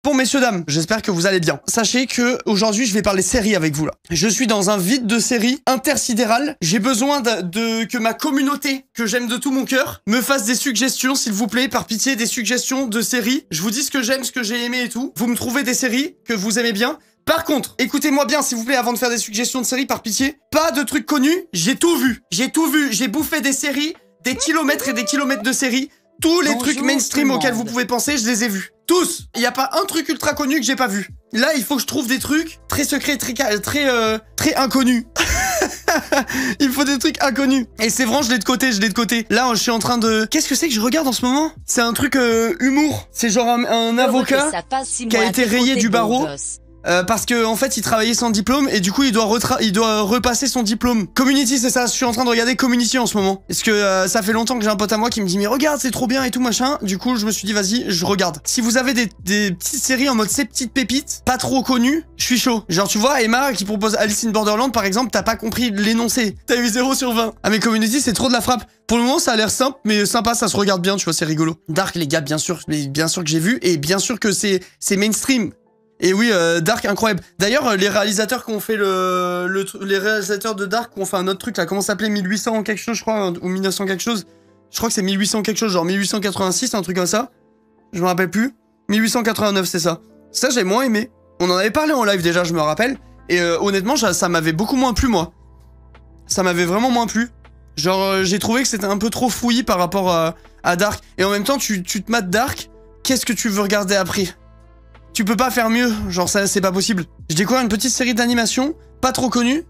Bon, messieurs, dames, j'espère que vous allez bien. Sachez que aujourd'hui, je vais parler séries avec vous, là. Je suis dans un vide de séries intersidéral. J'ai besoin que ma communauté, que j'aime de tout mon cœur, me fasse des suggestions, s'il vous plaît, par pitié, des suggestions de séries. Je vous dis ce que j'aime, ce que j'ai aimé et tout. Vous me trouvez des séries que vous aimez bien. Par contre, écoutez-moi bien, s'il vous plaît, avant de faire des suggestions de séries, par pitié. Pas de trucs connus, j'ai tout vu. J'ai tout vu, j'ai bouffé des séries, des kilomètres et des kilomètres de séries. Tous les trucs mainstream auxquels vous pouvez penser, je les ai vus. Tous. Il n'y a pas un truc ultra connu que j'ai pas vu. Là, il faut que je trouve des trucs très secrets, très inconnus. Il faut des trucs inconnus. Et c'est vrai, je l'ai de côté, Là, je suis en train de... Qu'est-ce que c'est que je regarde en ce moment? C'est un truc humour. C'est genre un avocat qui a été rayé du barreau. Parce que en fait il travaillait sans diplôme et du coup il doit repasser son diplôme. Community, c'est ça, je suis en train de regarder Community en ce moment. Parce que ça fait longtemps que j'ai un pote à moi qui me dit mais regarde c'est trop bien et tout machin. Du coup je me suis dit vas-y je regarde. Si vous avez des petites séries en mode ces petites pépites, pas trop connues, je suis chaud. Genre tu vois Emma qui propose Alice in Borderland par exemple, t'as pas compris l'énoncé. T'as eu 0 sur 20. Ah mais Community c'est trop de la frappe. Pour le moment ça a l'air simple mais sympa, ça se regarde bien, tu vois, c'est rigolo. Dark les gars bien sûr que j'ai vu et bien sûr que c'est mainstream. Et oui, Dark, incroyable. D'ailleurs, les réalisateurs qui ont fait les réalisateurs de Dark qui ont fait un autre truc, là, comment ça s'appelait 1800 quelque chose, je crois, ou 1900 quelque chose. Je crois que c'est 1800 quelque chose, genre 1886, un truc comme ça. Je me rappelle plus. 1889, c'est ça. Ça, j'ai moins aimé. On en avait parlé en live déjà, je me rappelle. Et honnêtement, ça m'avait beaucoup moins plu, moi. Ça m'avait vraiment moins plu. Genre, j'ai trouvé que c'était un peu trop fouillis par rapport à Dark. Et en même temps, tu te mates Dark, qu'est-ce que tu veux regarder après ? Tu peux pas faire mieux, genre ça c'est pas possible. Je découvre une petite série d'animation, pas trop connue.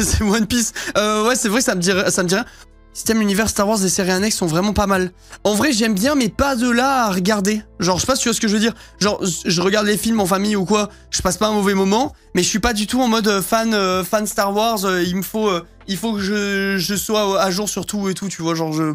C'est One Piece. Ouais c'est vrai ça me dit rien. Système univers Star Wars, les séries annexes sont vraiment pas mal. En vrai j'aime bien mais pas de là à regarder. Genre je sais pas si tu vois ce que je veux dire. Genre je regarde les films en famille ou quoi, je passe pas un mauvais moment. Mais je suis pas du tout en mode fan Star Wars. Il faut que je sois à jour sur tout et tout, tu vois. Genre je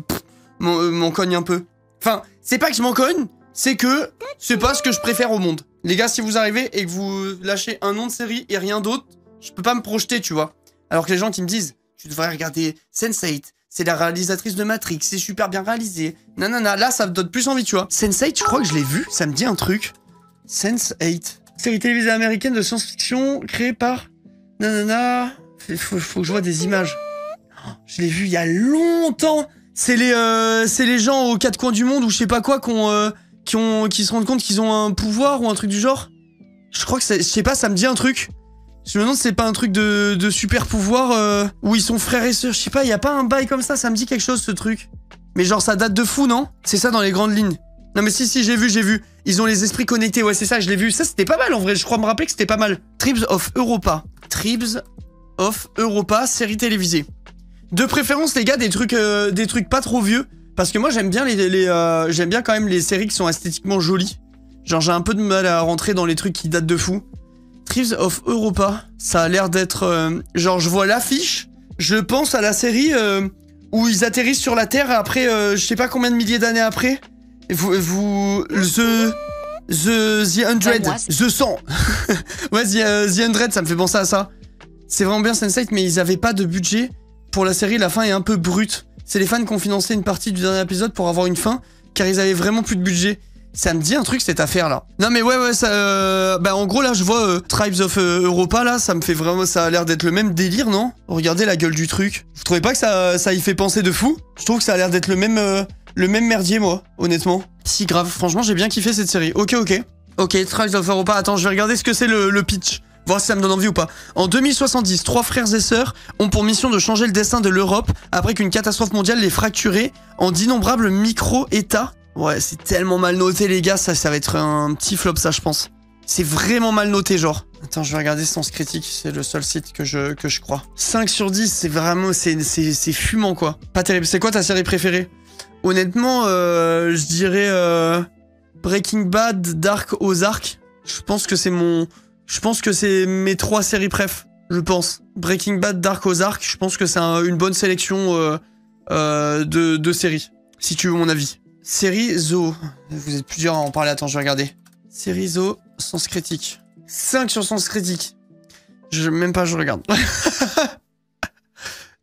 m'en cogne un peu. Enfin c'est pas que je m'en cogne, c'est que c'est pas ce que je préfère au monde. Les gars, si vous arrivez et que vous lâchez un nom de série et rien d'autre, je peux pas me projeter, tu vois. Alors que les gens qui me disent, tu devrais regarder Sense8, c'est la réalisatrice de Matrix, c'est super bien réalisé. Nanana, là, ça me donne plus envie, tu vois. Sense8, je crois que je l'ai vu, ça me dit un truc. Sense8. Série télévisée américaine de science-fiction créée par... Nanana... Faut que je vois des images. Oh, je l'ai vu il y a longtemps. C'est les gens aux quatre coins du monde ou je sais pas quoi qui se rendent compte qu'ils ont un pouvoir ou un truc du genre. Je crois que je sais pas, ça me dit un truc. Je me demande si c'est pas un truc de super pouvoir où ils sont frères et sœurs. Je sais pas, y a pas un bail comme ça me dit quelque chose ce truc. Mais genre ça date de fou, non? C'est ça dans les grandes lignes. Non mais si, j'ai vu. Ils ont les esprits connectés, ouais c'est ça, je l'ai vu. Ça c'était pas mal en vrai, je crois me rappeler que c'était pas mal. Tribes of Europa. Tribes of Europa, série télévisée. De préférence les gars, des trucs pas trop vieux. Parce que moi j'aime bien j'aime bien quand même les séries qui sont esthétiquement jolies. Genre j'ai un peu de mal à rentrer dans les trucs qui datent de fou. Tribes of Europa, ça a l'air d'être... genre je vois l'affiche, je pense à la série où ils atterrissent sur la Terre après je sais pas combien de milliers d'années après. The 100, The 100. Ouais, The 100, ça me fait penser à ça. C'est vraiment bien Sense8, mais ils avaient pas de budget pour la série, la fin est un peu brute. C'est les fans qui ont financé une partie du dernier épisode pour avoir une fin, car ils avaient vraiment plus de budget. Ça me dit un truc cette affaire là. Non mais ouais ça bah en gros là je vois Tribes of Europa là, ça me fait vraiment, ça a l'air d'être le même délire, non? Regardez la gueule du truc. Vous trouvez pas que ça y fait penser de fou? Je trouve que ça a l'air d'être le même merdier moi, honnêtement. Si grave, franchement j'ai bien kiffé cette série. Ok, Tribes of Europa, attends je vais regarder ce que c'est le pitch. Voir si ça me donne envie ou pas. En 2070, 3 frères et sœurs ont pour mission de changer le destin de l'Europe après qu'une catastrophe mondiale les fracturait en d'innombrables micro-états. Ouais, c'est tellement mal noté les gars, ça va être un petit flop ça je pense. C'est vraiment mal noté genre. Attends, je vais regarder Sens Critique, c'est le seul site que je crois. 5 sur 10, c'est vraiment, c'est fumant quoi. Pas terrible. C'est quoi ta série préférée? Honnêtement, je dirais Breaking Bad, Dark, Ozark. Je pense que c'est mes 3 séries préf, je pense. Breaking Bad, Dark, Ozark, je pense que c'est une bonne sélection de séries, si tu veux mon avis. Série Zo. Vous êtes plusieurs à en parler, attends, je vais regarder. Série Zo, Sens Critique. 5 sur Sens Critique. Même pas, je regarde.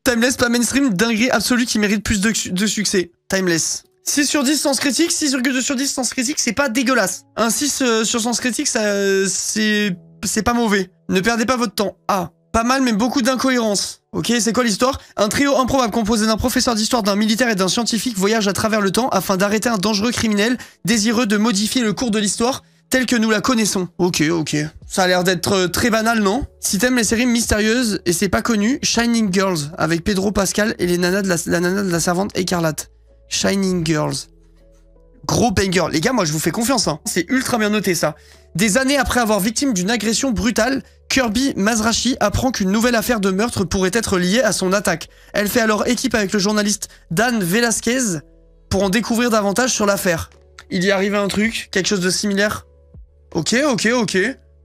Timeless, pas mainstream, dinguerie absolue qui mérite plus de succès. Timeless. 6 sur 10 sens critique, 6,2 sur 10 sens critique, c'est pas dégueulasse. Un 6 sur sens critique, ça, c'est pas mauvais. Ne perdez pas votre temps. Ah, pas mal, mais beaucoup d'incohérences. Ok, c'est quoi l'histoire? Un trio improbable composé d'un professeur d'histoire, d'un militaire et d'un scientifique voyage à travers le temps afin d'arrêter un dangereux criminel désireux de modifier le cours de l'histoire telle que nous la connaissons. Ok. Ça a l'air d'être très banal, non? Si t'aimes les séries mystérieuses et c'est pas connu, Shining Girls, avec Pedro Pascal et les nanas la nana de la servante écarlate. Shining Girls. Gros banger. Les gars, moi je vous fais confiance, hein. C'est ultra bien noté, ça. Des années après avoir victime d'une agression brutale, Kirby Mazrachi apprend qu'une nouvelle affaire de meurtre pourrait être liée à son attaque. Elle fait alors équipe avec le journaliste Dan Velasquez pour en découvrir davantage sur l'affaire. Il y est arrivé un truc, quelque chose de similaire. Ok.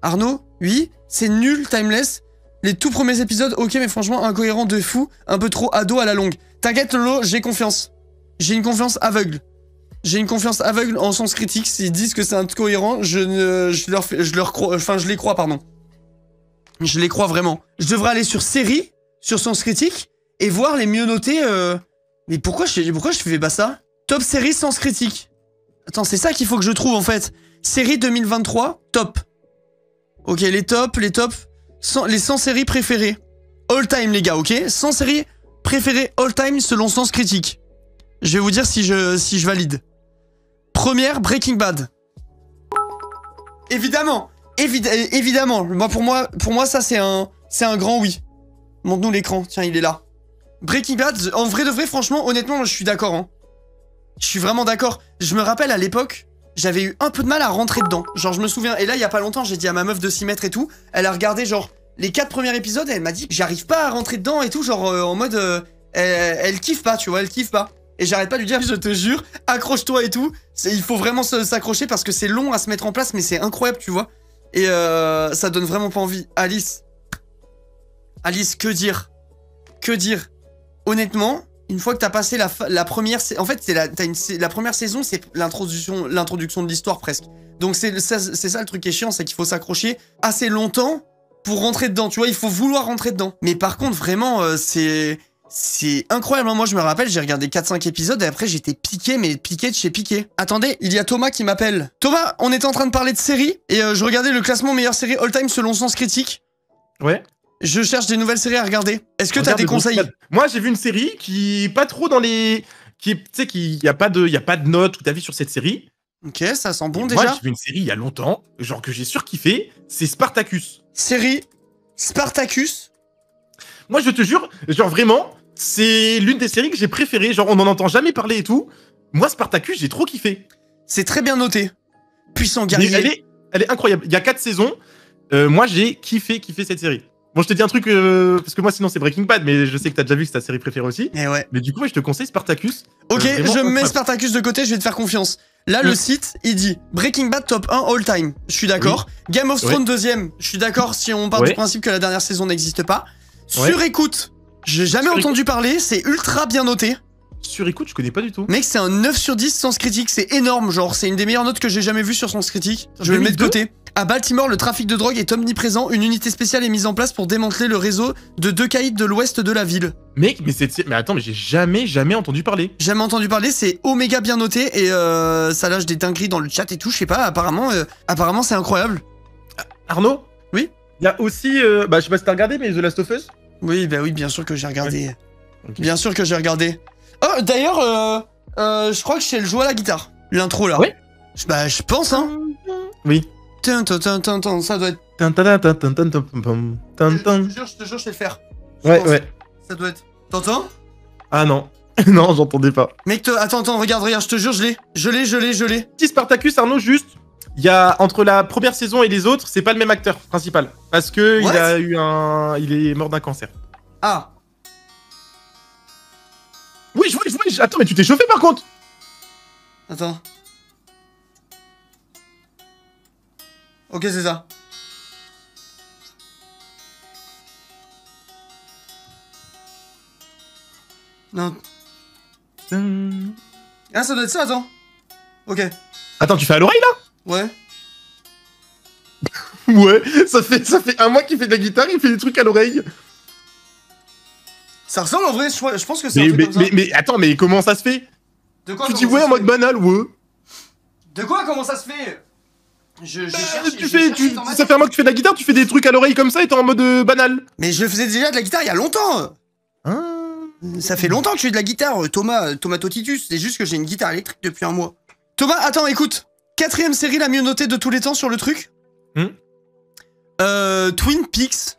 Arnaud, oui, c'est nul, Timeless. Les tout premiers épisodes, ok, mais franchement, incohérent de fou, un peu trop ado à la longue. T'inquiète, Lolo, j'ai confiance. J'ai une confiance aveugle. J'ai une confiance aveugle en sens critique. S'ils disent que c'est incohérent, je les crois, pardon. Je les crois vraiment. Je devrais aller sur série, sur sens critique, et voir les mieux notés. Mais pourquoi je fais pas ça? Top série sens critique. Attends, c'est ça qu'il faut que je trouve en fait. Série 2023, top. Ok, les tops. Les 100 séries préférées. All time, les gars, ok? 100 séries préférées all time selon sens critique. Je vais vous dire si je valide. Première, Breaking Bad. Évidemment. Pour moi, ça, c'est un grand oui. Montre-nous l'écran. Tiens, il est là. Breaking Bad, en vrai de vrai, franchement, honnêtement, moi, je suis d'accord, hein. Je suis vraiment d'accord. Je me rappelle, à l'époque, j'avais eu un peu de mal à rentrer dedans. Genre, je me souviens, et là, il y a pas longtemps, j'ai dit à ma meuf de s'y mettre et tout. Elle a regardé, genre, les 4 premiers épisodes, et elle m'a dit que j'arrive pas à rentrer dedans et tout, genre, en mode... elle kiffe pas, tu vois, elle kiffe pas. Et j'arrête pas de lui dire, je te jure, accroche-toi et tout. Il faut vraiment s'accrocher parce que c'est long à se mettre en place, mais c'est incroyable, tu vois. Et ça donne vraiment pas envie. Alice, que dire? Honnêtement, une fois que t'as passé la première... En fait, la première saison, c'est l'introduction de l'histoire presque. Donc c'est ça le truc qui est chiant, c'est qu'il faut s'accrocher assez longtemps pour rentrer dedans, tu vois. Il faut vouloir rentrer dedans. Mais par contre, vraiment, c'est incroyable, moi je me rappelle, j'ai regardé 4-5 épisodes et après j'étais piqué, mais piqué de chez piqué. Attendez, il y a Thomas qui m'appelle. Thomas, on était en train de parler de séries et je regardais le classement meilleure série all time selon sens critique. Ouais. Je cherche des nouvelles séries à regarder. Est-ce que t'as des conseils? Moi j'ai vu une série qui est pas trop dans les... Tu sais, il y a pas de notes ou d'avis sur cette série. Ok, ça sent bon déjà. Moi j'ai vu une série il y a longtemps, genre que j'ai surkiffé, c'est Spartacus. Série Spartacus. Moi je te jure, genre vraiment... C'est l'une des séries que j'ai préférées, genre on n'en entend jamais parler et tout. Moi, Spartacus, j'ai trop kiffé. C'est très bien noté. Puissant guerrier. Elle est incroyable. Il y a 4 saisons. Moi, j'ai kiffé cette série. Bon, je te dis un truc, parce que moi, sinon, c'est Breaking Bad, mais je sais que t'as déjà vu que c'est ta série préférée aussi. Et ouais. Mais du coup, je te conseille Spartacus. Ok, je mets Spartacus de côté, je vais te faire confiance. Là, le site, il dit Breaking Bad top 1 all time. Je suis d'accord. Oui. Game of Thrones deuxième. Je suis d'accord si on part du principe que la dernière saison n'existe pas. Sur écoute. J'ai jamais entendu parler, c'est ultra bien noté. Sur écoute, je connais pas du tout. Mec, c'est un 9 sur 10 sens critique, c'est énorme, genre, c'est une des meilleures notes que j'ai jamais vues sur sens critique. Je vais le mettre de côté. À Baltimore, le trafic de drogue est omniprésent, une unité spéciale est mise en place pour démanteler le réseau de 2 caïds de l'ouest de la ville. Mec, mais attends, mais j'ai jamais entendu parler. Jamais entendu parler, c'est oméga bien noté et ça lâche des dingueries dans le chat et tout, je sais pas, apparemment c'est incroyable. Arnaud? Oui? Il y a aussi, je sais pas si t'as regardé, mais The Last of Us? Oui, bah oui, bien sûr que j'ai regardé. Ouais. Okay. Bien sûr que j'ai regardé. Oh, d'ailleurs, je crois que je sais le jouer à la guitare. L'intro, là. Oui. Bah, je pense, hein. Oui. Ça doit être... Je te jure, je sais le faire. Ouais. Ça doit être... T'entends? Ah non. Non, j'entendais pas. Mec, attends, regarde, je te jure, je l'ai. Petit Spartacus, Arnaud, juste... Il y a, entre la première saison et les autres, c'est pas le même acteur principal. Parce que il est mort d'un cancer. Ah. Oui, je vois. Attends, mais tu t'es chauffé par contre. Attends. Ok, c'est ça. Non. Ah, ça doit être ça, attends. Ok. Attends, tu fais à l'oreille là? Ouais. Ouais, ça fait un mois qu'il fait de la guitare, il fait des trucs à l'oreille. Ça ressemble en vrai, je pense que c'est un truc comme ça. Mais attends, mais comment ça se fait? De quoi? Tu dis ouais en mode banal, ouais. De quoi? Comment ça se fait? Ça fait un mois que tu fais de la guitare, tu fais des trucs à l'oreille comme ça et t'es en mode banal. Mais je faisais déjà de la guitare il y a longtemps. Hein? Ça fait longtemps que je fais de la guitare, Thomas Totitus. C'est juste que j'ai une guitare électrique depuis un mois. Thomas, attends, écoute. 4ème série la mieux notée de tous les temps sur le truc. Twin Peaks.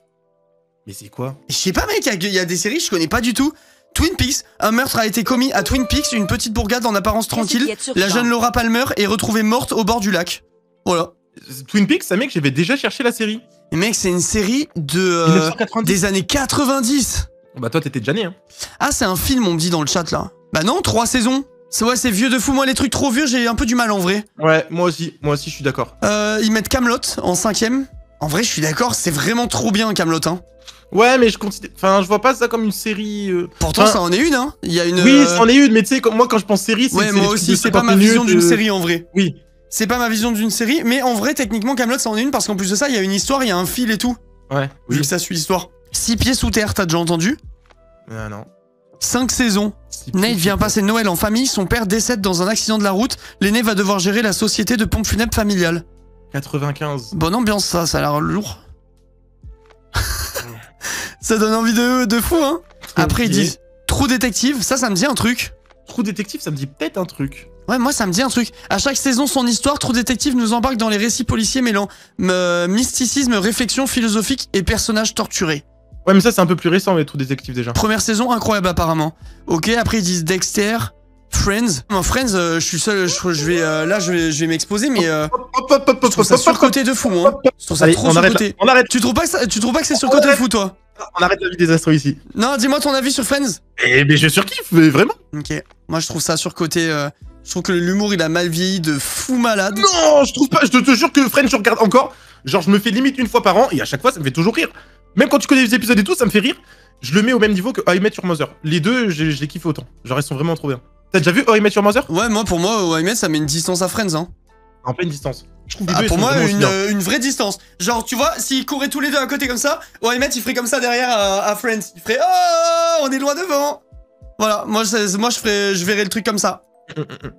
Mais c'est quoi? Je sais pas, mec, il y a des séries je connais pas du tout. Twin Peaks, un meurtre a été commis à Twin Peaks, une petite bourgade en apparence tranquille. La jeune Laura Palmer est retrouvée morte au bord du lac. Voilà. Twin Peaks, ça mec, j'avais déjà cherché la série. Et mec, c'est une série de des années 90. Bah toi t'étais déjà né hein. Ah, c'est un film, on me dit dans le chat là. Bah non, 3 saisons. C'est vieux de fou. Moi, les trucs trop vieux, j'ai un peu du mal en vrai. Ouais, moi aussi, je suis d'accord. Ils mettent Kaamelott en 5ème. En vrai, je suis d'accord, c'est vraiment trop bien Kaamelott, hein. Ouais, mais je vois pas ça comme une série. Pourtant, ça en est une, hein. Il y a une. Oui, ça en est une, mais tu sais, moi quand je pense série, c'est. Ouais, moi aussi, c'est pas ma vision d'une série en vrai. Oui. C'est pas ma vision d'une série, mais en vrai, techniquement, Kaamelott, ça en est une parce qu'en plus de ça, il y a une histoire, il y a un fil et tout. Ouais. Vu que ça suit l'histoire. 6 pieds sous terre, t'as déjà entendu? Ah non. 5 saisons. Nate vient passer Noël en famille, son père décède dans un accident de la route, l'aîné va devoir gérer la société de pompe funèbre familiale. 95. Bonne ambiance ça a l'air lourd. Ça donne envie de fou, hein. Après, ils disent True Détective, ça me dit un truc. True Détective, ça me dit peut-être un truc. Ouais, moi ça me dit un truc. À chaque saison, son histoire, True Détective nous embarque dans les récits policiers mêlant mysticisme, réflexion philosophique et personnages torturés. Ouais, mais ça c'est un peu plus récent, mais True Détective déjà. Première saison, incroyable apparemment. Ok, après ils disent Dexter, Friends. Non, Friends, je suis seul, je vais m'exposer, mais je trouve ça surcoté de fou, hein. Je trouve ça trop surcoté. On arrête. Tu trouves pas que c'est surcoté de fou, toi? On arrête la vie des astros ici. Non, dis-moi ton avis sur Friends. Eh mais je surkiffe, vraiment. Ok, moi je trouve ça surcoté. Je trouve que l'humour il a mal vieilli de fou malade. Non, je trouve pas. Je te jure que Friends, je regarde encore. Genre, je me fais limite une fois par an et à chaque fois, ça me fait toujours rire. Même quand tu connais les épisodes et tout, ça me fait rire. Je le mets au même niveau que How I Met Your Mother. Les deux, je les kiffe autant. Genre, ils sont vraiment trop bien. T'as déjà vu How I Met Your Mother? Ouais, pour moi, How I Met, ça met une distance à Friends, hein. En pleine distance. Je trouve les deux, pour moi, une vraie distance. Genre, tu vois, s'ils couraient tous les deux à côté comme ça, How I Met, il ferait comme ça derrière à Friends. Il ferait oh, on est loin devant. Voilà, moi je verrais le truc comme ça.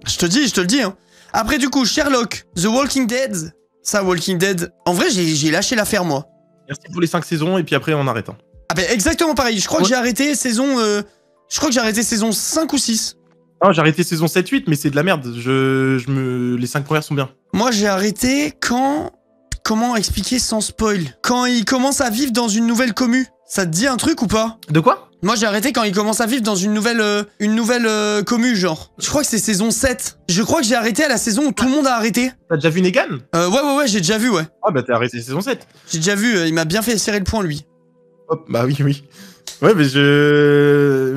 Je te le dis, hein. Après, du coup, Sherlock, The Walking Dead. Ça, Walking Dead. En vrai, j'ai lâché l'affaire, moi. Merci pour les 5 saisons et puis après, on arrête. Hein. Ah, bah, exactement pareil. Je crois que j'ai arrêté saison. Je crois que j'ai arrêté saison 5 ou 6. Non, j'ai arrêté saison 7-8, mais c'est de la merde. Les 5 premières sont bien. Moi, j'ai arrêté quand. Comment expliquer sans spoil? Quand il commence à vivre dans une nouvelle commu. Ça te dit un truc ou pas? De quoi? Moi, j'ai arrêté quand il commence à vivre dans une nouvelle commu, genre. Je crois que c'est saison 7. Je crois que j'ai arrêté à la saison où tout le monde a arrêté. T'as déjà vu Negan? Ouais, j'ai déjà vu, ouais. Ah bah t'as arrêté saison 7. J'ai déjà vu, il m'a bien fait serrer le poing, lui. Hop, bah oui. Ouais, mais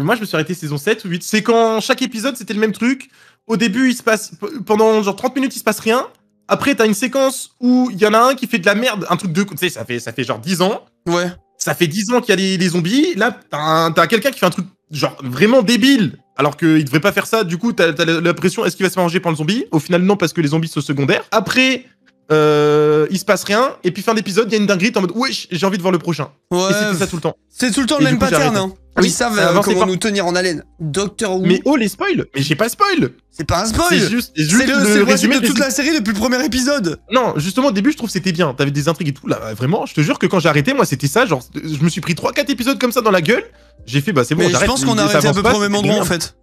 moi, je me suis arrêté saison 7 ou 8. C'est quand chaque épisode, c'était le même truc. Au début, il se passe... Pendant genre 30 minutes, il se passe rien. Après, t'as une séquence où il y en a un qui fait de la merde. Un truc de... Tu sais, ça fait genre 10 ans. Ouais. Ça fait 10 ans qu'il y a les zombies. Là, t'as quelqu'un qui fait un truc genre vraiment débile. Alors qu'il devrait pas faire ça. Du coup, t'as l'impression, est-ce qu'il va se faire manger par le zombie? Au final, non, parce que les zombies sont secondaires. Après... il se passe rien, et puis fin d'épisode, il y a une dinguerie, t'es en mode wesh, j'ai envie de voir le prochain. Ouais, et c'était ça tout le temps. C'est tout le temps le même pattern, hein. Oui, ils savent comment nous tenir en haleine. Doctor Who. Mais oh, les spoils! Mais j'ai pas spoil! C'est pas un spoil! C'est juste le résumé de toute la série depuis le premier épisode. Non, justement, au début, je trouve que c'était bien. T'avais des intrigues et tout. Là, vraiment, je te jure que quand j'ai arrêté, moi, c'était ça. Genre, je me suis pris 3-4 épisodes comme ça dans la gueule. J'ai fait, bah c'est bon, mais j'arrête. Je pense qu'on a arrêté à peu près au même endroit, en fait.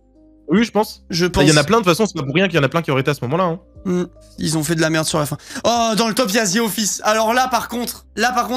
Oui, je pense. Je pense. Il y en a plein, de toute façon, c'est pas pour rien qu'il y en a plein qui auraient été à ce moment-là. Hein. Ils ont fait de la merde sur la fin. Oh, dans le top, il y a The Office. Alors là, par contre,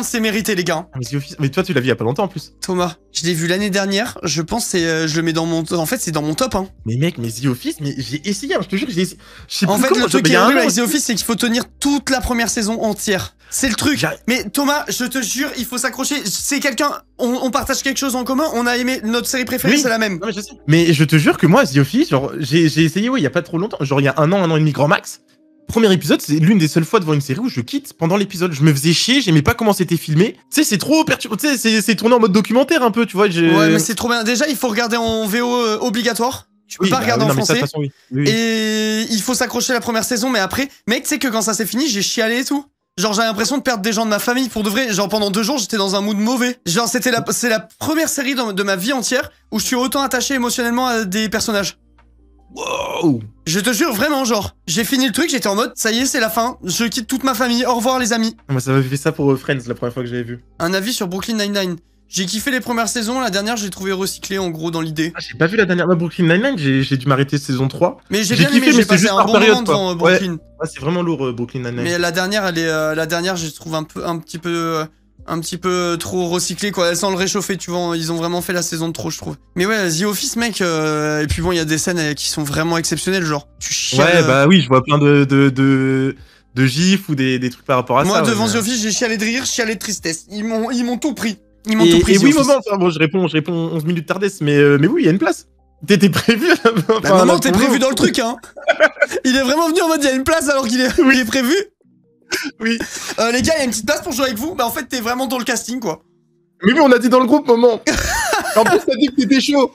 c'est mérité, les gars. Mais The Office, mais toi, tu l'as vu il y a pas longtemps en plus. Thomas, je l'ai vu l'année dernière. Je pense je le mets dans mon. En fait, c'est dans mon top, hein. Mais mec, mais The Office, mais j'ai essayé, hein, je te jure que j'ai essayé. En fait, le truc qui est horrible avec The Office, c'est qu'il faut tenir toute la première saison entière. C'est le truc. Mais Thomas, je te jure, il faut s'accrocher. C'est quelqu'un. On partage quelque chose en commun. On a aimé notre série préférée, c'est la même. Non, mais je sais. Mais je te jure que moi, The Office, genre, j'ai essayé, ouais, il y a pas trop longtemps. Genre, il y a un an et demi grand max. Premier épisode, c'est l'une des seules fois devant une série où je quitte pendant l'épisode. Je me faisais chier, j'aimais pas comment c'était filmé. Tu sais, c'est trop perturbant. Tu sais, c'est tourné en mode documentaire un peu, tu vois. Ouais, mais c'est trop bien. Déjà, il faut regarder en VO obligatoire. Tu peux pas regarder en français. Ça, oui. Et il faut s'accrocher la première saison, mais après, mec, tu sais que quand ça s'est fini, j'ai chialé et tout. Genre, j'ai l'impression de perdre des gens de ma famille pour de vrai. Genre, pendant 2 jours, j'étais dans un mood mauvais. Genre, c'est la première série de ma vie entière où je suis autant attaché émotionnellement à des personnages. Wow. Je te jure, vraiment, genre, j'ai fini le truc, j'étais en mode, ça y est, c'est la fin, je quitte toute ma famille, au revoir les amis. Moi, ça m'avait fait ça pour Friends la première fois que j'avais vu. Un avis sur Brooklyn Nine-Nine. J'ai kiffé les premières saisons, la dernière, j'ai trouvé recyclé en gros dans l'idée. Ah, j'ai pas vu la dernière Brooklyn Nine-Nine, j'ai dû m'arrêter saison 3. Mais j'ai bien aimé, j'ai passé un bon moment devant Brooklyn. Ouais. Ah, c'est vraiment lourd Brooklyn Nine-Nine. Mais la dernière, je trouve un petit peu trop recyclé quoi. Elle sent le réchauffer, tu vois. Ils ont vraiment fait la saison de trop, je trouve. Mais ouais, The Office, mec. Et puis bon, il y a des scènes qui sont vraiment exceptionnelles, genre. Tu chiales. Ouais, bah oui, je vois plein de gifs ou des trucs par rapport à ça. Moi, devant The Office, j'ai chialé de rire, chialé de tristesse. Ils m'ont tout pris. Ils m'ont tout pris. Et oui, moment. Enfin, bon, je réponds 11 minutes tardesse, mais oui, il y a une place. T'étais prévu. Bah, maman, t'es prévu dans le truc, hein. Il est vraiment venu en mode, il y a une place alors qu'il est prévu. Oui. Les gars, il y a une petite place pour jouer avec vous. Bah en fait, t'es vraiment dans le casting, quoi. Mais oui, on a dit dans le groupe, moment. En plus, t'as dit que t'étais chaud.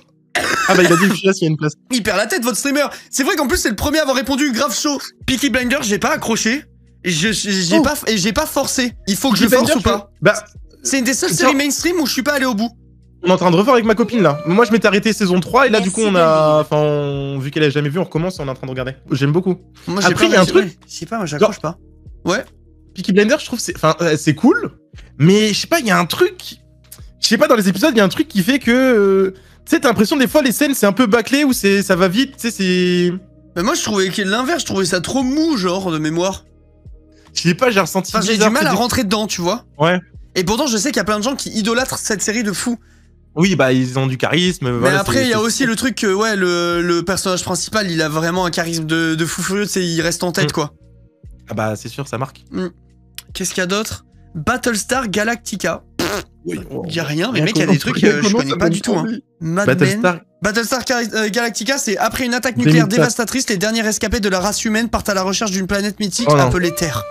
Ah bah il a dit qu'il y a une place. Il perd la tête, votre streamer. C'est vrai qu'en plus, c'est le premier à avoir répondu grave chaud. Peaky Blinders, j'ai pas accroché. J'ai pas forcé. Il faut que je force ou pas? Bah, c'est une des seules séries mainstream où je suis pas allé au bout. On est en train de revoir avec ma copine là. Moi je m'étais arrêté saison 3 et là du coup on a... Enfin vu qu'elle a jamais vu on recommence et on est en train de regarder. J'aime beaucoup. Moi, après il y a un truc... Je sais pas, moi j'accroche pas. Ouais. Peaky Blinders je trouve c'est cool. Mais je sais pas, il y a un truc... Je sais pas, dans les épisodes il y a un truc qui fait que... Tu sais, t'as l'impression des fois les scènes c'est un peu bâclé ou ça va vite, tu sais c'est... Mais moi je trouvais que l'inverse, je trouvais ça trop mou genre de mémoire. Je sais pas, j'ai ressenti... Enfin j'ai du mal à rentrer dedans, tu vois. Ouais. Et pourtant je sais qu'il y a plein de gens qui idolâtrent cette série de fou. Oui, bah ils ont du charisme. Mais voilà, après, il y a aussi le truc que, ouais, le personnage principal, il a vraiment un charisme de fou furieux, tu sais, il reste en tête, quoi. Ah bah, c'est sûr, ça marque. Qu'est-ce qu'il y a d'autre? Battlestar Galactica. Oui, il y a rien, mais mec, il y a des trucs que je connais pas du tout. Hein. Battlestar Galactica, c'est après une attaque nucléaire dévastatrice, les derniers rescapés de la race humaine partent à la recherche d'une planète mythique appelée Terre.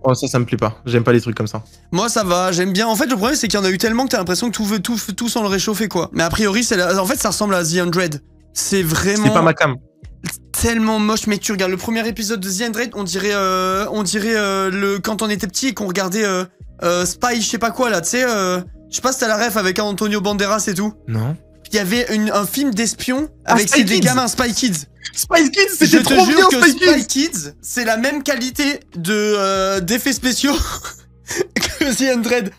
Oh ça me plaît pas, j'aime pas les trucs comme ça. Moi ça va, j'aime bien. En fait le problème c'est qu'il y en a eu tellement que t'as l'impression que tout sans le réchauffer quoi. Mais a priori en fait ça ressemble à The 100. C'est vraiment... C'est pas ma cam. Tellement moche, mec, tu regardes le premier épisode de The 100, on dirait quand on était petit et qu'on regardait Spy je sais pas quoi là, tu sais, je sais pas si t'as la ref avec Antonio Banderas et tout. Non. Il y avait un film d'espion avec des gamins, Spy Kids. Spy Kids, c'était trop bien, Spy Kids, c'est la même qualité d'effets spéciaux que The 100.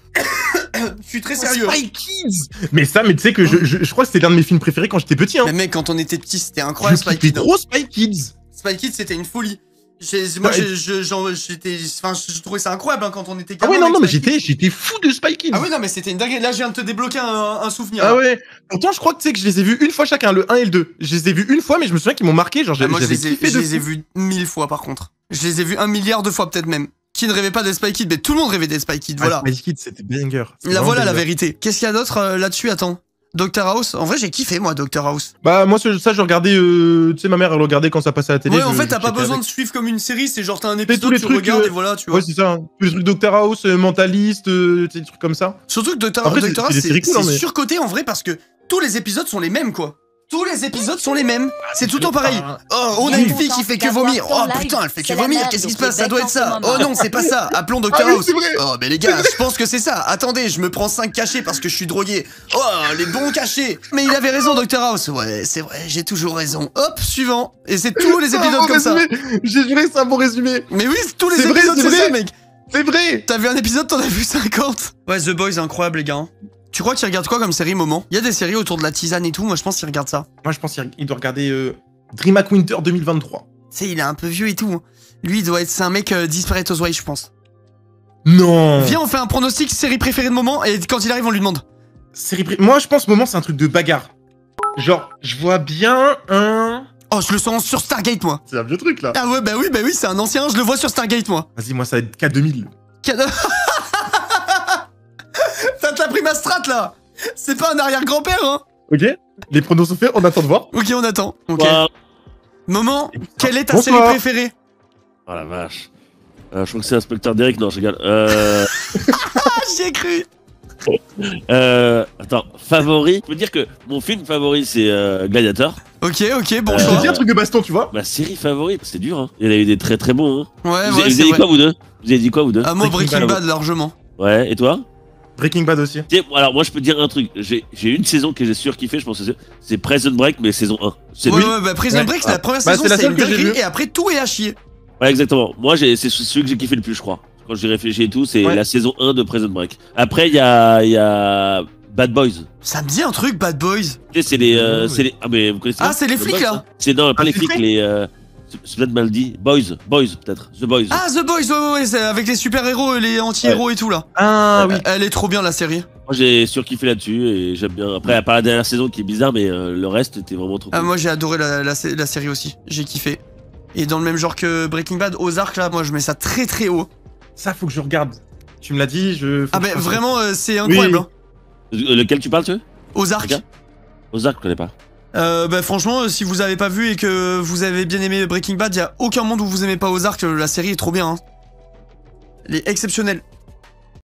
Je suis très sérieux. Spy Kids. Mais tu sais que je crois que c'était l'un de mes films préférés quand j'étais petit. Hein. Mais mec, quand on était petit, c'était incroyable, Spy Kids. C'était trop Spy Kids. Spy Kids, c'était une folie. Moi, je trouvais ça incroyable hein, quand on était gamin. Ah ouais, non, mais j'étais fou de Spy Kids. Ah ouais, non, mais c'était une dinguerie. Là, je viens de te débloquer un souvenir. Ah là. ouais. Pourtant, je crois que tu sais que je les ai vus une fois chacun, le 1 et le 2. Je les ai vus une fois, mais je me souviens qu'ils m'ont marqué. Genre, moi, je les ai vus 1000 fois par contre. Je les ai vus 1 milliard de fois peut-être même. Qui ne rêvait pas des Spy Kids? Mais tout le monde rêvait des Spy Kids, voilà. Spy Kids, c'était banger. Là, voilà la vérité. Qu'est-ce qu'il y a d'autre là-dessus? Attends. Dr House, en vrai j'ai kiffé moi Dr House. Bah moi ça je regardais, tu sais ma mère elle regardait quand ça passait à la télé. Ouais en fait t'as pas besoin de suivre comme une série, c'est genre t'as un épisode tu regardes et voilà tu vois. Ouais c'est ça, tous les trucs Dr House, Mentaliste, des trucs comme ça. Surtout que Dr House c'est surcoté en vrai parce que tous les épisodes sont les mêmes quoi. Tous les épisodes sont les mêmes, c'est tout le temps pareil. Oh, on a une fille qui fait que vomir. Oh putain, elle fait que vomir. Qu'est-ce qui se passe? Ça doit être ça. Oh non, c'est pas ça. Appelons Dr House. Oh, mais les gars, je pense que c'est ça. Attendez, je me prends 5 cachets parce que je suis drogué. Oh, les bons cachets. Mais il avait raison, Dr House. Ouais, c'est vrai, j'ai toujours raison. Hop, suivant. Et c'est tous les épisodes comme ça. J'ai juré, c'est un bon résumé. Mais oui, tous les épisodes, c'est ça, mec. C'est vrai. T'as vu un épisode, t'en as vu 50. Ouais, The Boys, incroyable, les gars. Tu crois qu'il regarde quoi comme série, Moment? Il y a des séries autour de la tisane et tout, moi je pense qu'il regarde ça. Moi je pense qu'il doit regarder DreamHack Winter 2023. Tu sais, il est un peu vieux et tout. Lui, il doit être... C'est un mec Desperate Housewives, je pense. Non. Viens, on fait un pronostic série préférée de Moment et quand il arrive, on lui demande. Moi je pense Moment c'est un truc de bagarre. Genre, je vois bien un... Oh, je le sens sur Stargate, moi. C'est un vieux truc là. Ah ouais, bah oui, c'est un ancien, je le vois sur Stargate, moi. Vas-y, moi ça va être K2000. T'as pris ma strat là. C'est pas un arrière-grand-père, hein. Ok, les pronos sont faits, on attend de voir. Ok, on attend. Ok. Wow. Moment, quelle est ta série préférée? Oh la vache. Je crois que c'est Inspecteur Derek, non, je rigole. J'y ai cru. Attends, favori. Je peux dire que mon film favori c'est Gladiator. Ok, bon Je choix. te dis un truc de baston, tu vois. Ma série favorite, c'est dur, hein. Il y en a eu des très très bons, hein. Ouais, Vous avez dit quoi, vous deux? Vous avez dit quoi, vous deux? Moi, Breaking Bad, largement. Ouais, et toi? Breaking Bad aussi. Tu sais, alors moi je peux te dire un truc, j'ai une saison que j'ai surkiffé, je pense que c'est Prison Break, mais saison 1. C'est Ouais, nul. ouais, bah Prison Ouais. Break, c'est la première Bah, saison, c'est la c'est seule une que j'ai dinguerie, vue. et après tout est à chier. Ouais, exactement. Moi c'est celui que j'ai kiffé le plus, je crois. Quand j'ai réfléchi et tout, c'est Ouais. la saison 1 de Prison Break. Après il y a Bad Boys. Ça me dit un truc, Bad Boys. Tu sais, c'est les, ah mais vous connaissez Ah, pas c'est les The flics Boys, là. hein. C'est non, pas Ah, les c'est flics, les les c'est peut-être mal dit. Boys peut-être. The Boys. Ah, The Boys, ouais, c'est avec les super-héros et les anti-héros et tout là. Ah oui. Elle est trop bien la série. Moi j'ai surkiffé là-dessus et j'aime bien. Après à part la dernière saison qui est bizarre, mais le reste était vraiment trop cool. Ah, moi j'ai adoré la série aussi, j'ai kiffé. Et dans le même genre que Breaking Bad, Ozark là, moi je mets ça très très haut. Ça, faut que je regarde. Tu me l'as dit, je. Ah, bah vraiment, c'est incroyable. Hein. Lequel tu parles, tu veux? Ozark. Regarde. Ozark, je connais pas. Bah franchement, si vous avez pas vu et que vous avez bien aimé Breaking Bad, y a aucun monde où vous aimez pas Ozark, la série est trop bien. Hein. Elle est exceptionnelle.